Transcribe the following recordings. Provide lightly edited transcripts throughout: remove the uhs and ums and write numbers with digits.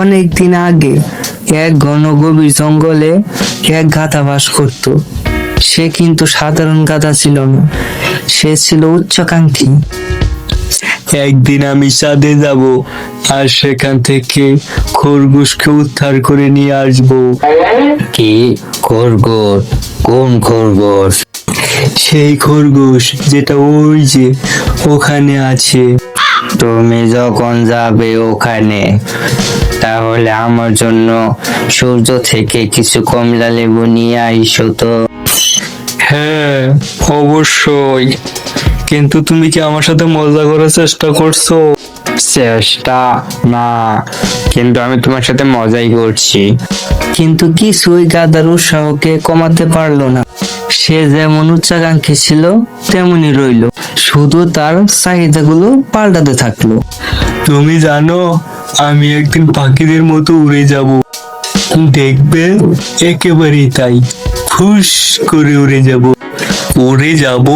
অনেক দিন আগে এক ঘন গভীর জঙ্গলে এক গাধা বাস করত। সে কিন্তু সাধারণ গাধা ছিল না, সে ছিল উচ্চাকাঙ্ক্ষী। একদিন আমি চাঁদে যাব আর সেখান থেকে খরগোশকে উদ্ধার করে নিয়ে আসবো। কি খরগোশ? কোন খরগোশ? সেই খরগোশ যেটা ওই যে ওখানে আছে। তুমি যখন যাবে ওখানে, তাহলে আমার জন্য সূর্য থেকে কিছু কমলা লেবু নিয়ে আইসো তো। হ্যাঁ, অবশ্যই। কিন্তু তুমি কি আমার সাথে মজা করার চেষ্টা করছো? চেষ্টা না, কিন্তু আমি তোমার সাথে মজাই করছি। কিন্তু কিছুই গাধার উৎসাহকে কমাতে পারলো না। সে যেমন উচ্চাকাঙ্ক্ষী ছিল তেমনই রইল, শুধু তার চাহিদাগুলো পাল্টাতে থাকলো। তুমি জানো, আমি একদিন পাখিদের মতো উড়ে যাব, দেখবে একেবারেই তাই, ফুস করে উড়ে যাব, উড়ে যাব।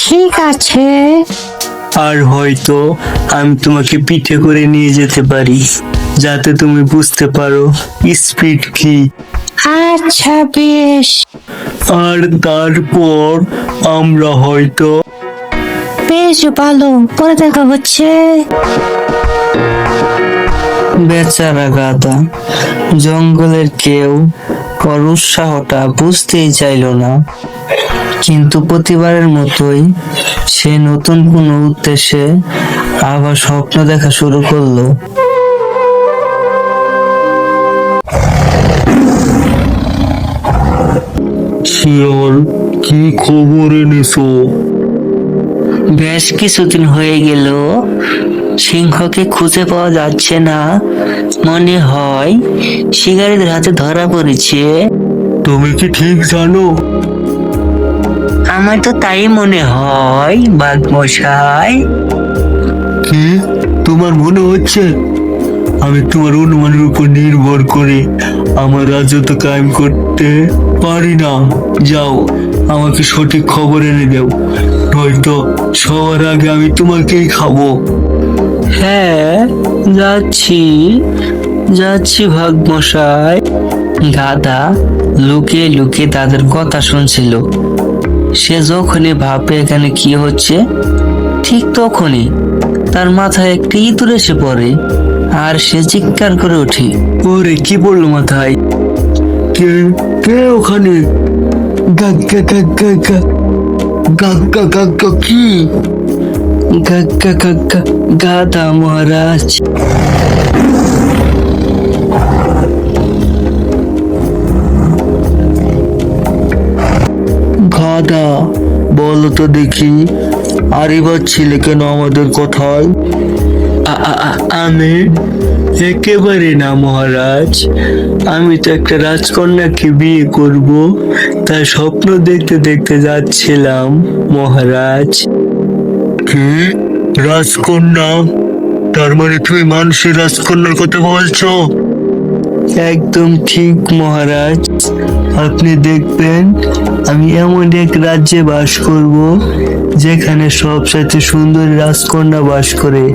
ঠিক আছে। আর হয়তো আমি তোমাকে পিঠে করে নিয়ে যেতে পারি, যাতে তুমি বুঝতে পারো স্পিড কি। আচ্ছা বেশ। আর তারপর আমরা হয়তো বেশ ভালো, পরে দেখা হচ্ছে। বেচারা গাধা, জঙ্গলের কেউ ওর উৎসাহটা বুঝতেই চাইল না। কিন্তু প্রতিবারের মতোই সে নতুন কোনো উদ্দেশ্যে আবার স্বপ্ন দেখা শুরু করলো। শিয়াল, কি খবর এনেছো? বেশ কিছুদিন হয়ে গেল, সিংহকে খুঁজে পাওয়া যাচ্ছে না। মনে হয় শিকারীদের হাতে ধরা পড়েছে। তুমি কি ঠিক জানো? আমার তো তাই মনে হয় বাঘ মশাই। কি তোমার মনে হচ্ছে? আমি তোমার অনুমানের উপর নির্ভর করে আমার রাজত্ব কায়েম করতে পারি না। যাও, আমাকে সঠিক খবর এনে দাও, নয়তো সবার আগে আমি তোমাকেই খাবো। হ্যাঁ, যাচ্ছি যাচ্ছি বাঘ মশাই। গাধা লুকিয়ে লুকিয়ে তাদের কথা শুনছিল। সে যখনই ভাবে এখানে কি হচ্ছে, ঠিক তখনই তার মাথায় একটি ইঁদুর এসে পড়ে আর সে চিৎকার করে ওঠে। ওরে, কি পড়লো মাথায়? কে কে ওখানে? গাগ্গা গাগ্গা গা গাগ্গা গাগ্গা কি? গাগ্গা গাগ্গা, গাধা মহারাজ। গাধা, বলো তো দেখি, আর এবার ছিলে কেন আমাদের কথায়? আমি একেবারে না মহারাজ, আমি তো একটা রাজকন্যাকে বিয়ে করব, তাই স্বপ্ন দেখতে দেখতে যাচ্ছিলাম মহারাজ। কি রাজকন্যা? তার মানে তুমি মানুষের রাজকন্যার কথা বলছো? একদম ঠিক মহারাজ, আপনি দেখবেন আমি এমন এক রাজ্যে বাস করব যেখানে সবচাইতে সুন্দর রাজকন্যা বাস করে।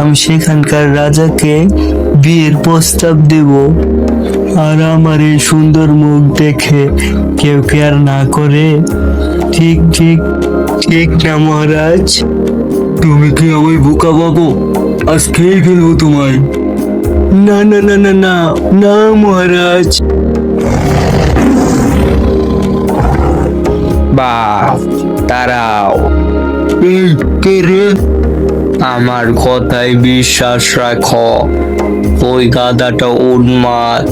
আমি সেখানকার রাজাকে বিয়ের প্রস্তাব দেব, আর আমার এই সুন্দর মুখ দেখে কেউ কেয়ার না করে। ঠিক ঠিক ঠিক না মহারাজ? তুমি কি আমায় বোকা ভাবো? আজ খেয়ে ফেলবো তোমায়। না না না না না না মহারাজ। বাহ, দাঁড়াও। এই কে রে? আমার কথায় বিশ্বাস রাখো। ওই গাধাটা উন্মাদ,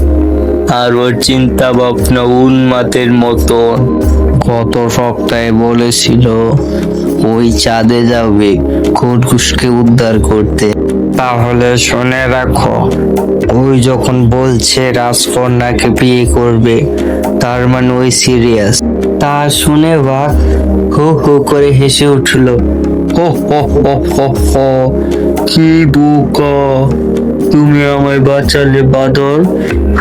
আর ওর চিন্তা ভাবনা উন্মাদের মতো। গত সপ্তাহে বলেছিল ওই চাঁদে যাবে খরগোশকে উদ্ধার করতে। তাহলে শুনে রাখো, ওই যখন বলছে রাজকন্যাকে বিয়ে করবে, তার মানে ওই সিরিয়াস। তা শুনে বাঘ হো হো করে হেসে উঠল। হো হো হো হো হো। কি বোকা, তুমি আমায় বাঁচালে বাদর,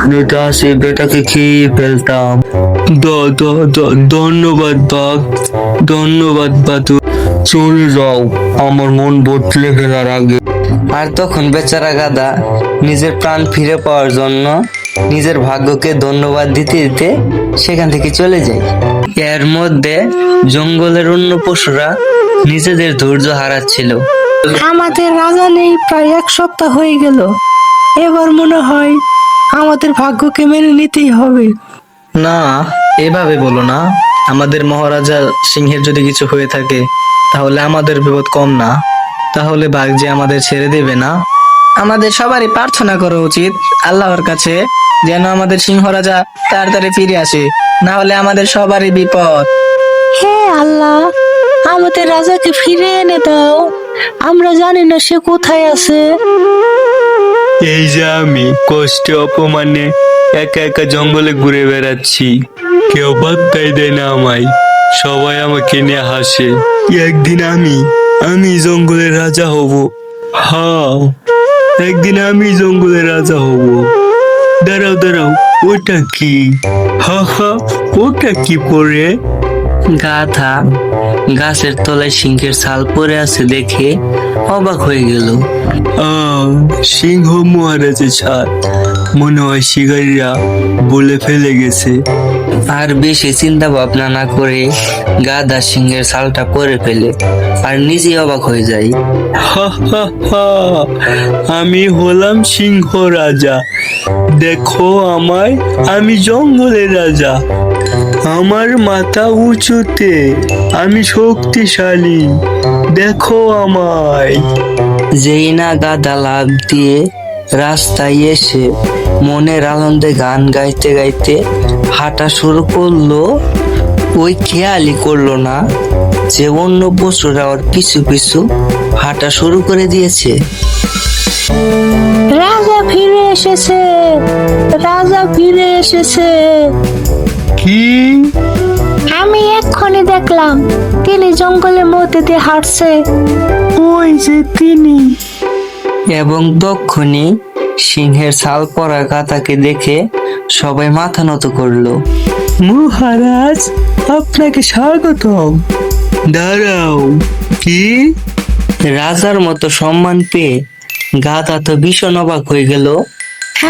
নয়তো সেই বেটাকে খেয়ে ফেলতাম। ধন্যবাদ বাঘ, ধন্যবাদ বাদুর। চলে যাও আমার মন বদলে ফেলার আগে। আর তখন বেচারা গাধা নিজের প্রাণ ফিরে পাওয়ার জন্য নিজের ভাগ্যকে ধন্যবাদ দিতে দিতে সেখান থেকে চলে যায়। এর মধ্যে জঙ্গলের অন্য পশুরা নিজেদের ধৈর্য হারাচ্ছিল। আমাদের রাজা নেই প্রায় 1 সপ্তাহ হয়ে গেল। এবার মনে হয় আমাদের ভাগ্যকে মেনে নিতেই হবে। না, এভাবে বলো না। আমাদের মহারাজা সিংহের যদি কিছু হয়ে থাকে তাহলে আমাদের বিপদ কম না। তাহলে বাঘ যে আমাদের ছেড়ে দেবে না। আমাদের সবারই প্রার্থনা করা উচিত আল্লাহর কাছে যেন আমাদের সিংহ রাজা তাড়াতাড়ি ফিরে আসে, না হলে আমাদের সবারই বিপদ। হে আল্লাহ, আমাদের রাজাকে ফিরে এনে দাও। আমরা জানি না সে কোথায় আছে। এই যে আমি কষ্টে অপমানে একা একা জঙ্গলে ঘুরে বেড়াচ্ছি, কেউ পাত্তাই দেয় না আমায়, সবাই আমাকে নিয়ে হাসে। একদিন আমি জঙ্গলের রাজা হব। হ্যাঁ, একদিন আমি জঙ্গলের রাজা হব। দাঁড়াও দাঁড়াও, ওটা কি? হা হা, ওটা কি পরে? গাধা গাছের তলায় সিংহের ছাল পড়ে আছে দেখে অবাক হয়ে গেল। সিংহ মহারাজের ছাদ, মনে হয় শিকারীরা বলে ফেলে গেছে। আর বেশি চিন্তা ভাবনা না করে গাধা সিংহের ছালটা পরে ফেলে আর নিজেই অবাক হয়ে যায়। হা হা হা, আমি হলাম সিংহ রাজা। দেখো আমায়, আমি জঙ্গলের রাজা। আমার মাথা উঁচুতে, আমি শক্তিশালী। দেখো আমায়। যেই না গাধা লাফ দিয়ে রাস্তায় এসে মনের আনন্দে গান গাইতে গাইতে হাঁটা শুরু করলো, ওই খেয়ালই করলো না যে অন্য পশুরা ওর পিছু পিছু হাঁটা শুরু করে দিয়েছে। রাজা ফিরে এসেছে, রাজা ফিরে এসেছে। কি? আমি এক্ষুনি দেখলাম তিনি জঙ্গলের মধ্যে দিয়ে হাঁটছে। ওই যে তিনি। এবং তক্ষুনি সিংহের ছাল পরা গাধাকে দেখে সবাই মাথা নত করলো। মহারাজ, আপনাকে স্বাগতম। দাঁড়াও, কি? রাজার মতো সম্মান পেয়ে গাধা তো ভীষণ অবাক হয়ে গেল।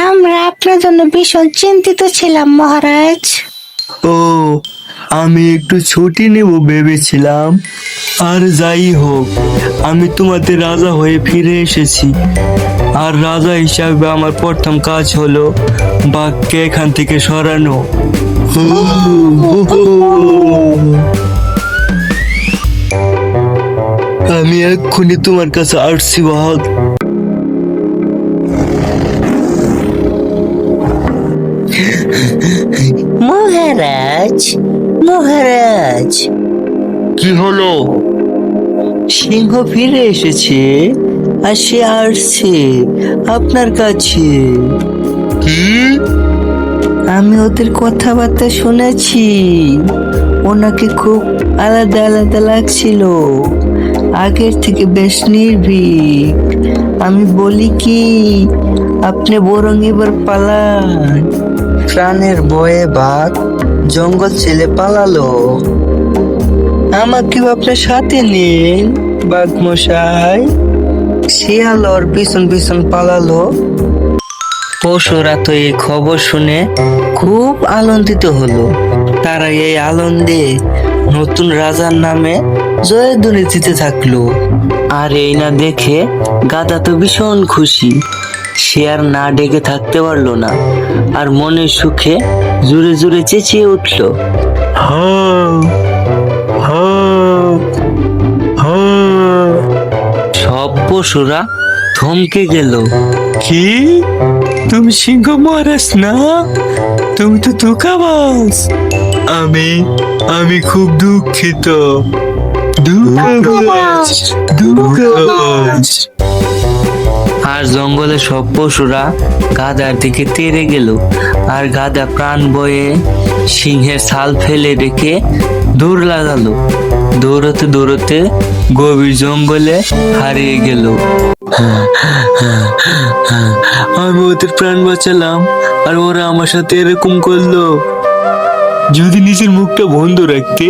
আমরা আপনার জন্য ভীষণ চিন্তিত ছিলাম মহারাজ। ও, আমি একটু ছুটি নেব ভেবেছিলাম। আর যাই হোক, আমি তোমাদের রাজা হয়ে ফিরে এসেছি। আর রাজা হিসাবে আমার প্রথম কাজ হলো বাঘকে এখান থেকে সরানো। আমি এক্ষুনি তোমার কাছে আসছি বাঘ। মহারাজ, মহারাজ, কি হলো? সিংহ ফিরে এসেছে আর সে আসছে আপনার কাছে। কি? আমি ওদের কথাবার্তা শুনেছি, ওনাকে খুব আলাদা আলাদা লাগছিল, আগের থেকে বেশ নির্ভীক। আমি বলি কি, আপনি বরং এবার পালান। প্রাণের ভয়ে বাঘ জঙ্গল ছেড়ে পালালো। আমাকেও আপনার সাথে নিন বাঘ মশাই। শিয়াল ওর পিছন পিছন পালালো। পশুরা তো এই খবর শুনে খুব আনন্দিত হলো। তারা এই আনন্দে নতুন রাজার নামে জয়ধ্বনি দিতে থাকলো। আর এই না দেখে গাধা তো ভীষণ খুশি। সে আর না ডেকে থাকতে পারলো না, আর মনের সুখে জুড়ে জুড়ে চেঁচিয়ে উঠলো, হ্যাঁ, হ্যাঁ, হ্যাঁ। সব পশুরা থমকে গেল। কি? তুমি সিংহ মহারাজ না? তুমি তো ধোঁকাবাজ। আমি খুব দুঃখিত। ধোঁকাবাজ, ধোঁকাবাজ। আর জঙ্গলে সব পশুরা গাধার দিকে তেড়ে গেল। আর গাধা প্রাণ বয়ে সিংহের ছাল ফেলে রেখে দৌড় লাগালো। দৌড়তে দৌড়তে গভীর জঙ্গলে হারিয়ে গেল। আমি ওদের প্রাণ বাঁচালাম, আর ওরা আমার সাথে এরকম করলো। যদি নিজের মুখটা বন্ধ রাখতে,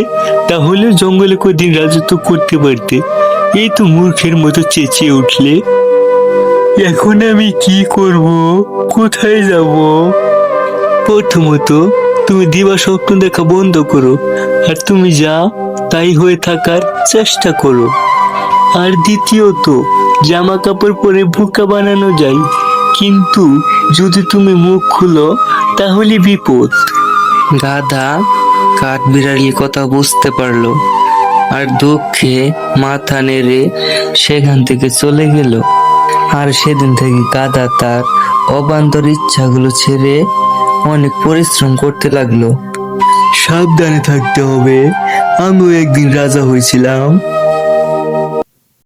তাহলে জঙ্গলে কদিন রাজত্ব করতে পারতে। এই তো মূর্খের মতো চেঁচিয়ে উঠলে। এখন আমি কি করব? কোথায় যাব? প্রথমত তুমি দিবা স্বপ্ন দেখা বন্ধ করো, আর তুমি যা তাই হয়ে থাকার চেষ্টা করো। আর দ্বিতীয়ত, জামা কাপড় পরে বোকা বানানো যায়, কিন্তু যদি তুমি মুখ খুলো তাহলে বিপদ। গাধা কাঠবিড়ালির কথা বুঝতে পারলো আর দুঃখে মাথা নেড়ে সেখান থেকে চলে গেল। আর সেদিন থেকে গাধা তার অবান্তর ইচ্ছাগুলো ছেড়ে অনেক পরিশ্রম করতে লাগলো। সাবধানে থাকতে হবে। আমিও একদিন রাজা হয়েছিলাম।